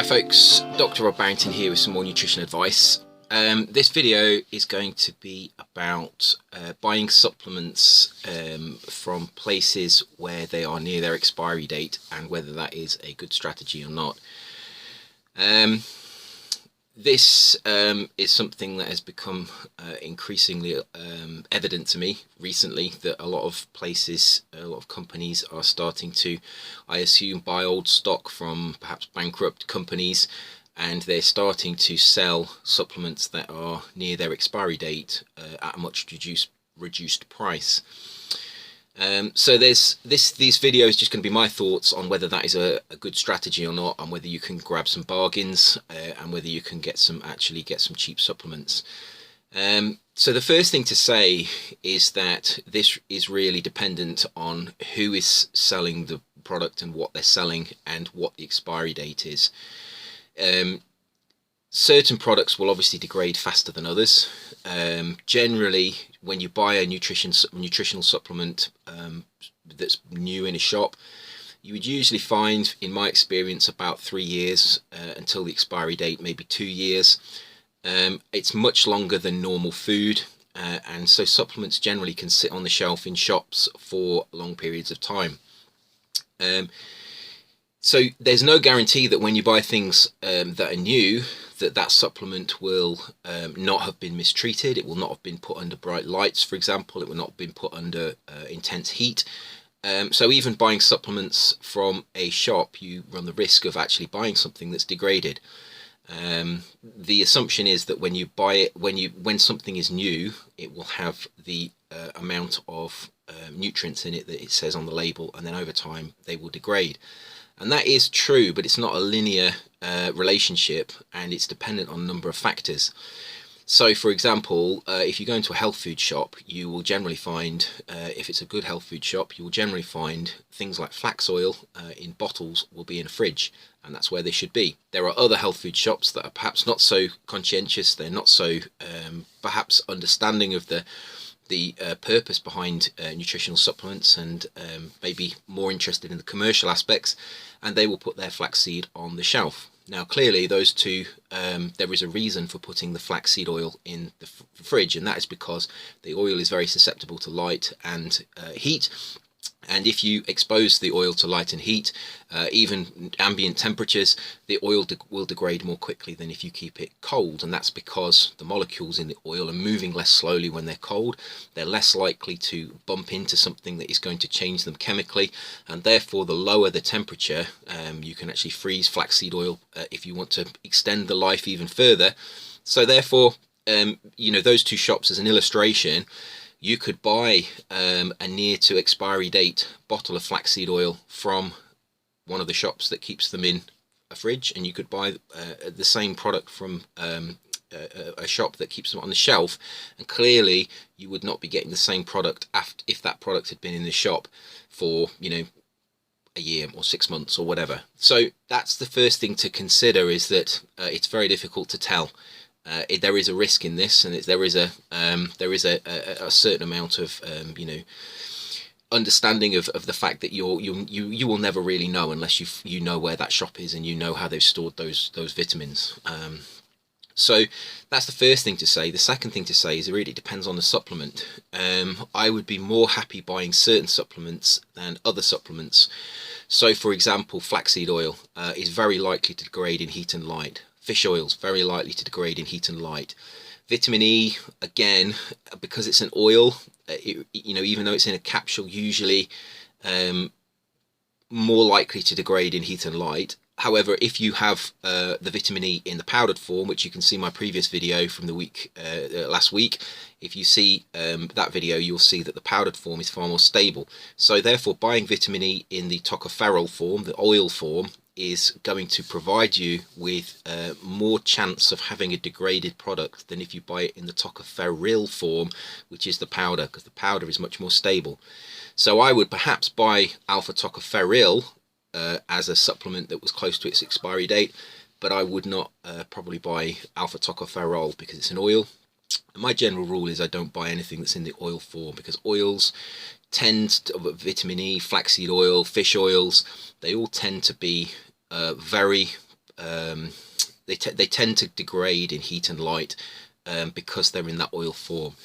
folks, Dr. Rob Barrington here with some more nutrition advice. This video is going to be about buying supplements from places where they are near their expiry date and whether that is a good strategy or not. This is something that has become increasingly evident to me recently, that a lot of places, a lot of companies are starting to, I assume, buy old stock from perhaps bankrupt companies, and they're starting to sell supplements that are near their expiry date at a much reduced price. So these videos just going to be my thoughts on whether that is a good strategy or not, and whether you can grab some bargains and whether you can actually get some cheap supplements. So the first thing to say is that this is really dependent on who is selling the product and what they're selling and what the expiry date is. Certain products will obviously degrade faster than others. Generally, when you buy a nutritional supplement that's new in a shop, you would usually find, in my experience, about 3 years until the expiry date, maybe 2 years. It's much longer than normal food, and so supplements generally can sit on the shelf in shops for long periods of time. So there's no guarantee that when you buy things that are new, that supplement will not have been mistreated. It will not have been put under bright lights, for example. It will not have been put under intense heat. So even buying supplements from a shop, you run the risk of actually buying something that's degraded. The assumption is that when you buy it, when something is new, it will have the amount of nutrients in it that it says on the label, and then over time they will degrade. And that is true, but it's not a linear relationship, and it's dependent on a number of factors. So, for example, if you go into a health food shop, you will generally find, if it's a good health food shop, you will generally find things like flax oil in bottles will be in a fridge, and that's where they should be. There are other health food shops that are perhaps not so conscientious, they're not so perhaps understanding of the purpose behind nutritional supplements, and maybe more interested in the commercial aspects, and they will put their flaxseed on the shelf. Now clearly those two, there is a reason for putting the flaxseed oil in the fridge, and that is because the oil is very susceptible to light and heat. And if you expose the oil to light and heat, even ambient temperatures, the oil will degrade more quickly than if you keep it cold. And that's because the molecules in the oil are moving less slowly when they're cold. They're less likely to bump into something that is going to change them chemically. And therefore, the lower the temperature, you can actually freeze flaxseed oil if you want to extend the life even further. So therefore, those two shops, as an illustration, you could buy a near to expiry date bottle of flaxseed oil from one of the shops that keeps them in a fridge, and you could buy the same product from a shop that keeps them on the shelf, and clearly you would not be getting the same product if that product had been in the shop for a year or 6 months or whatever. So that's the first thing to consider, is that it's very difficult to tell. There is a risk in this, and there is a certain amount of understanding of the fact that you will never really know unless you know where that shop is and you know how they've stored those vitamins. So that's the first thing to say. The second thing to say is it really depends on the supplement. I would be more happy buying certain supplements than other supplements. So, for example, flaxseed oil is very likely to degrade in heat and light. Fish oils, very likely to degrade in heat and light. Vitamin E, again, because it's an oil, even though it's in a capsule, usually more likely to degrade in heat and light. However, if you have the vitamin E in the powdered form, which you can see my previous video from the last week, if you see that video, you'll see that the powdered form is far more stable. So therefore, buying vitamin E in the tocopherol form, the oil form, is going to provide you with more chance of having a degraded product than if you buy it in the tocopherol form, which is the powder, because the powder is much more stable. So I would perhaps buy alpha tocopherol as a supplement that was close to its expiry date, but I would not probably buy alpha tocopherol because it's an oil. And my general rule is I don't buy anything that's in the oil form, because oils tend to, vitamin E, flaxseed oil, fish oils, they all tend to be very they tend to degrade in heat and light because they're in that oil form.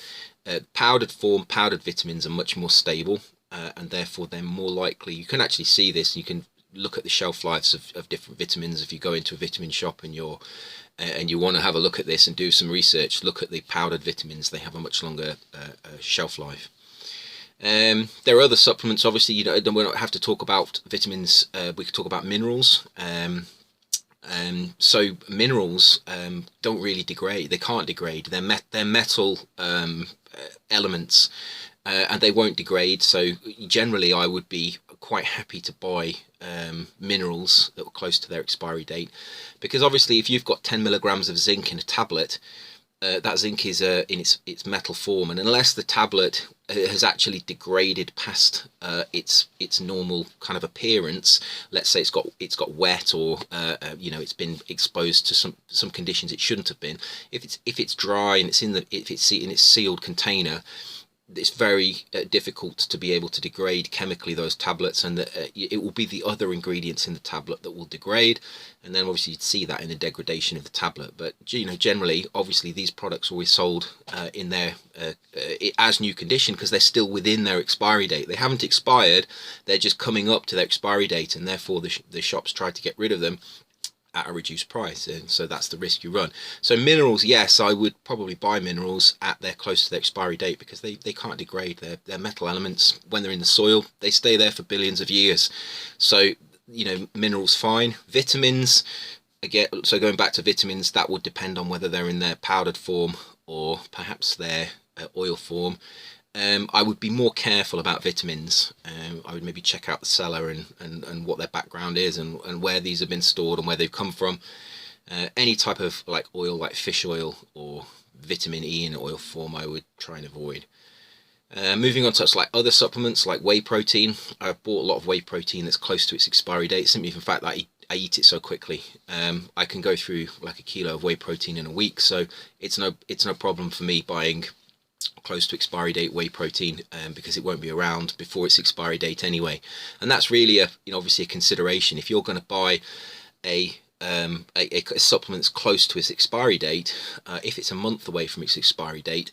Powdered vitamins are much more stable, and therefore they're more likely. You can actually see this. You can look at the shelf lives of different vitamins. If you go into a vitamin shop and you want to have a look at this and do some research, look at the powdered vitamins. They have a much longer shelf life. There are other supplements. Obviously, we don't have to talk about vitamins. We could talk about minerals. So minerals don't really degrade. They can't degrade. They're metal elements, and they won't degrade. So generally, I would be quite happy to buy minerals that were close to their expiry date, because obviously, if you've got 10 milligrams of zinc in a tablet, that zinc is in its metal form, and unless the tablet has actually degraded past its normal kind of appearance, let's say it's got wet, or it's been exposed to some conditions it shouldn't have been. If it's dry and it's in its sealed container, it's very difficult to be able to degrade chemically those tablets, and it will be the other ingredients in the tablet that will degrade, and then obviously you'd see that in the degradation of the tablet. But generally, obviously, these products are always sold in their as new condition, because they're still within their expiry date. They haven't expired; they're just coming up to their expiry date, and therefore the shops try to get rid of them at a reduced price, and so that's the risk you run. So minerals, yes, I would probably buy minerals at they're close to their expiry date, because they can't degrade. They're metal elements. When they're in the soil, they stay there for billions of years. So minerals, fine. Vitamins, again, so going back to vitamins, that would depend on whether they're in their powdered form or perhaps their oil form. I would be more careful about vitamins. I would maybe check out the seller and what their background is, and where these have been stored and where they've come from. Any type of like oil, like fish oil or vitamin E in oil form, I would try and avoid. Moving on to like other supplements like whey protein. I've bought a lot of whey protein that's close to its expiry date, simply for the fact that I eat it so quickly. I can go through like a kilo of whey protein in a week, so it's no problem for me buying close to expiry date whey protein, because it won't be around before its expiry date anyway. And that's really obviously a consideration if you're going to buy a supplement that's close to its expiry date. If it's a month away from its expiry date,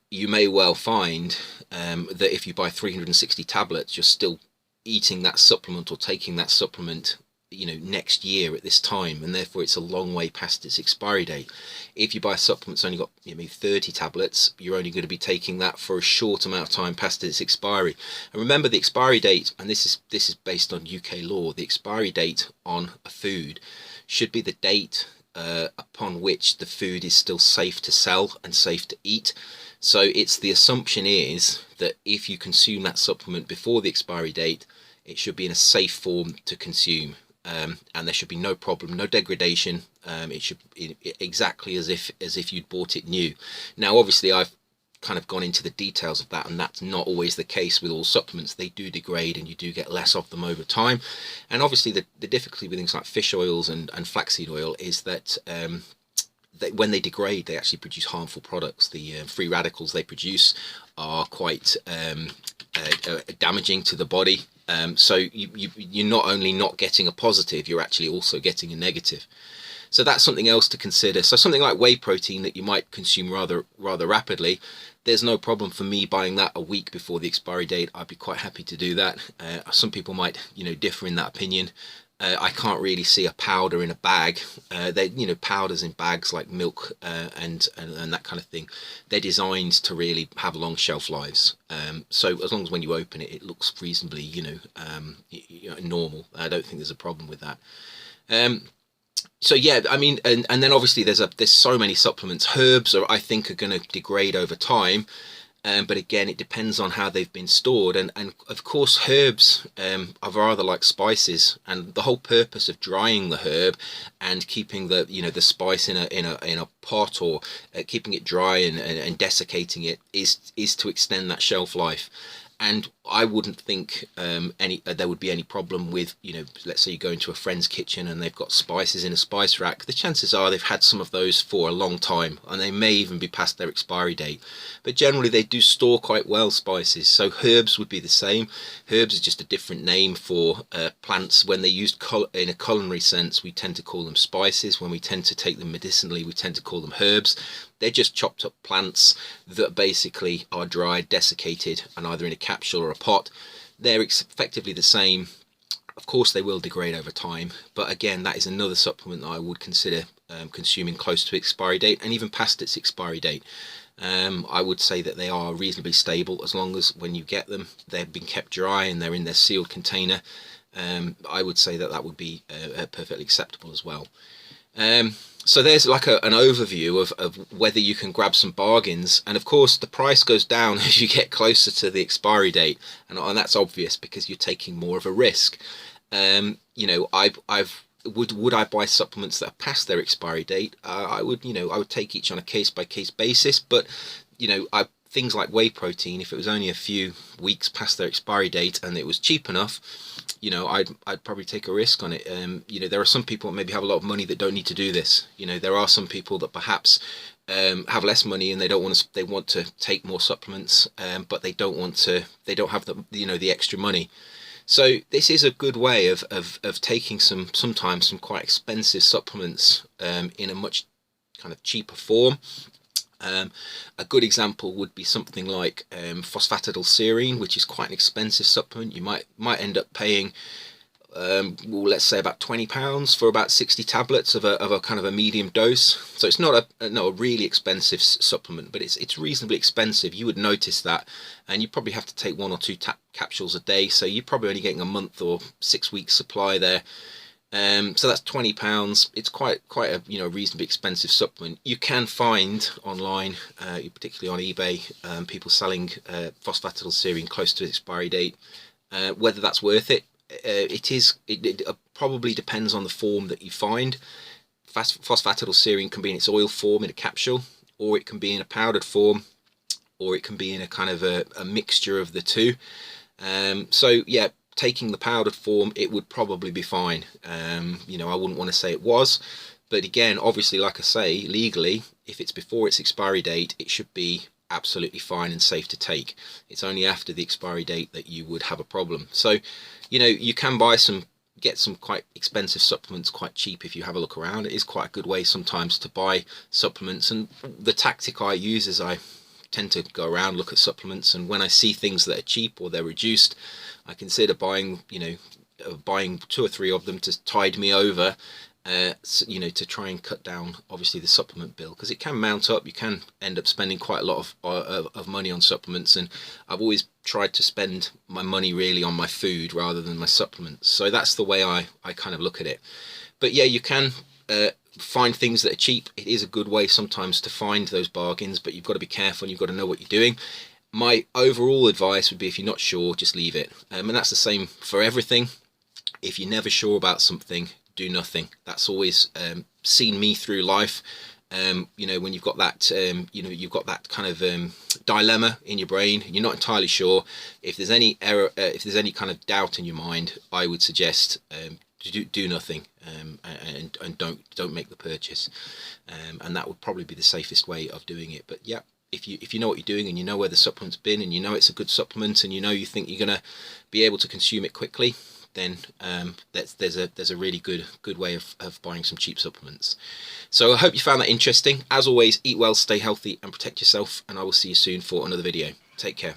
you may well find that if you buy 360 tablets, you're still eating that supplement or taking that supplement next year at this time, and therefore it's a long way past its expiry date. If you buy a supplement that's only got maybe 30 tablets, you're only going to be taking that for a short amount of time past its expiry. And remember, the expiry date, and this is based on UK law, the expiry date on a food should be the date upon which the food is still safe to sell and safe to eat. So it's the assumption is that if you consume that supplement before the expiry date, it should be in a safe form to consume. And there should be no problem, no degradation. It should be exactly as if you'd bought it new. Now, obviously, I've kind of gone into the details of that, and that's not always the case with all supplements. They do degrade, and you do get less of them over time. And obviously, the difficulty with things like fish oils and flaxseed oil is that when they degrade, they actually produce harmful products. The free radicals they produce are quite damaging to the body. So you're not only not getting a positive, you're actually also getting a negative. So that's something else to consider. So something like whey protein that you might consume rather rapidly, there's no problem for me buying that a week before the expiry date. I'd be quite happy to do that. Some people might differ in that opinion. I can't really see a powder in a bag. Powders in bags like milk and that kind of thing, they're designed to really have long shelf lives. So as long as when you open it, it looks reasonably, normal. I don't think there's a problem with that. So yeah, I mean, and then obviously there's so many supplements. Herbs I think are going to degrade over time. But again, it depends on how they've been stored, and of course herbs are rather like spices, and the whole purpose of drying the herb and keeping the spice in a pot, or keeping it dry and desiccating it is to extend that shelf life. And I wouldn't think there would be any problem with, let's say you go into a friend's kitchen and they've got spices in a spice rack. The chances are they've had some of those for a long time, and they may even be past their expiry date. But generally they do store quite well, spices. So herbs would be the same. Herbs is just a different name for plants. When they're used in a culinary sense, we tend to call them spices. When we tend to take them medicinally, we tend to call them herbs. They're just chopped up plants that basically are dried, desiccated, and either in a capsule or a pot. They're effectively the same. Of course, they will degrade over time, but again, that is another supplement that I would consider consuming close to expiry date and even past its expiry date. I would say that they are reasonably stable as long as when you get them, they've been kept dry and they're in their sealed container. I would say that that would be perfectly acceptable as well. So there's like an overview of whether you can grab some bargains, and of course the price goes down as you get closer to the expiry date, and that's obvious because you're taking more of a risk. Would I buy supplements that are past their expiry date? I would take each on a case by case basis, but things like whey protein, if it was only a few weeks past their expiry date and it was cheap enough, I'd probably take a risk on it. There are some people that maybe have a lot of money that don't need to do this. There are some people that perhaps have less money and they want to take more supplements, but they don't have the extra money. So this is a good way of taking sometimes some quite expensive supplements in a much kind of cheaper form. A good example would be something like phosphatidylserine, which is quite an expensive supplement. You might end up paying, let's say about £20 for about 60 tablets of a kind of a medium dose. So it's not a really expensive supplement, but it's reasonably expensive. You would notice that, and you probably have to take 1 or 2 capsules a day. So you're probably only getting a month or 6 weeks supply there. So that's £20. It's quite a reasonably expensive supplement. You can find online, particularly on eBay, people selling phosphatidylserine close to its expiry date. Whether that's worth it, it probably depends on the form that you find. Phosphatidylserine can be in its oil form in a capsule, or it can be in a powdered form, or it can be in a kind of a mixture of the two. So yeah, taking the powdered form, it would probably be fine. I wouldn't want to say it was, but again, obviously, like I say, legally, if it's before its expiry date, it should be absolutely fine and safe to take. It's only after the expiry date that you would have a problem. So, you can get some quite expensive supplements quite cheap if you have a look around. It is quite a good way sometimes to buy supplements, and the tactic I use is I tend to go around, look at supplements, and when I see things that are cheap or they're reduced, I consider buying 2 or 3 of them to tide me over, to try and cut down obviously the supplement bill, because it can mount up. You can end up spending quite a lot of money on supplements, and I've always tried to spend my money really on my food rather than my supplements. So that's the way I kind of look at it. But yeah, you can find things that are cheap. It is a good way sometimes to find those bargains, but you've got to be careful and you've got to know what you're doing. My overall advice would be, if you're not sure, just leave it. And that's the same for everything. If you're never sure about something, do nothing. That's always seen me through life. When you've got that, you've got that kind of dilemma in your brain, you're not entirely sure. If there's any error, if there's any kind of doubt in your mind, I would suggest do nothing, and don't make the purchase, and that would probably be the safest way of doing it. But yeah, if you know what you're doing and you know where the supplement's been and you know it's a good supplement and you think you're gonna be able to consume it quickly, then there's a really good way of buying some cheap supplements. So I hope you found that interesting. As always, eat well, stay healthy, and protect yourself, and I will see you soon for another video. Take care.